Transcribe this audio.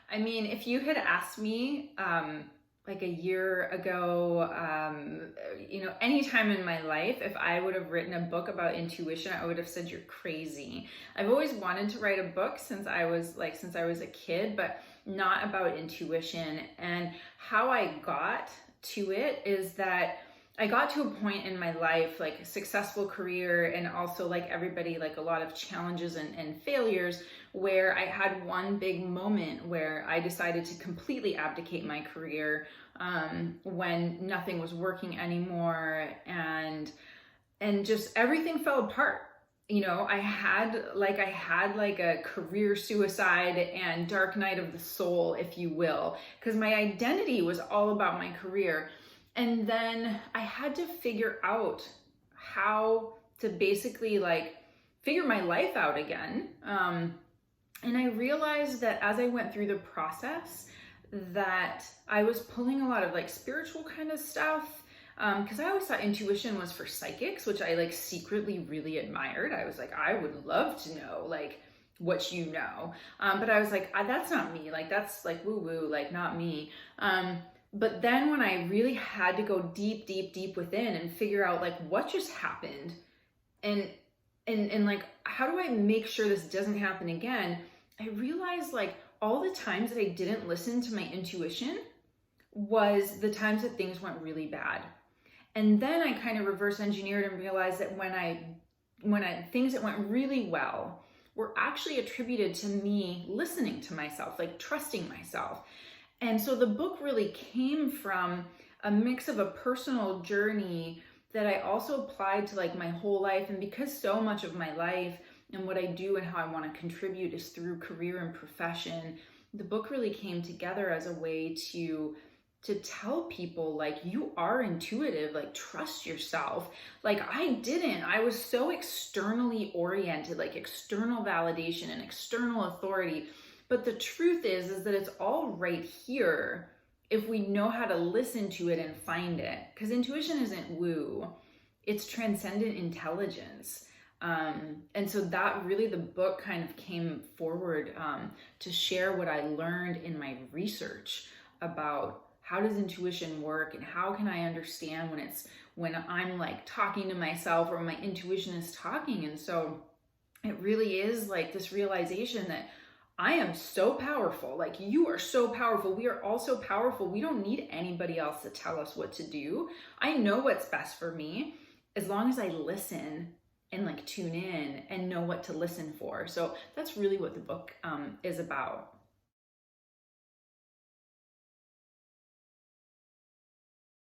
I mean, if you had asked me like a year ago, any time in my life, if I would have written a book about intuition, I would have said you're crazy. I've always wanted to write a book since I was a kid, but not about intuition. And how I got to it is that I got to a point in my life, like a successful career, and also like everybody, like a lot of challenges and failures, where I had one big moment where I decided to completely abdicate my career when nothing was working anymore, and just everything fell apart. I had like a career suicide and dark night of the soul, if you will, because my identity was all about my career. And then I had to figure out how to basically like figure my life out again. And I realized that as I went through the process that I was pulling a lot of like spiritual kind of stuff, because I always thought intuition was for psychics, which I like secretly really admired. I was like, I would love to know like what you know. But I was like, that's not me. Like that's like woo woo, like not me. But then when I really had to go deep, deep, deep within and figure out like what just happened and like, how do I make sure this doesn't happen again? I realized like all the times that I didn't listen to my intuition was the times that things went really bad. And then I kind of reverse engineered and realized that when things that went really well were actually attributed to me listening to myself, like trusting myself. And so the book really came from a mix of a personal journey that I also applied to like my whole life. And because so much of my life and what I do and how I want to contribute is through career and profession, the book really came together as a way to tell people like, you are intuitive, like trust yourself. Like I was so externally oriented, like external validation and external authority. But the truth is that it's all right here if we know how to listen to it and find it. Because intuition isn't woo, it's transcendent intelligence. And so that really, the book kind of came forward to share what I learned in my research about how does intuition work and how can I understand when I'm like talking to myself or my intuition is talking. And so it really is like this realization that I am so powerful. Like you are so powerful. We are all so powerful. We don't need anybody else to tell us what to do. I know what's best for me as long as I listen and like tune in and know what to listen for. So that's really what the book is about.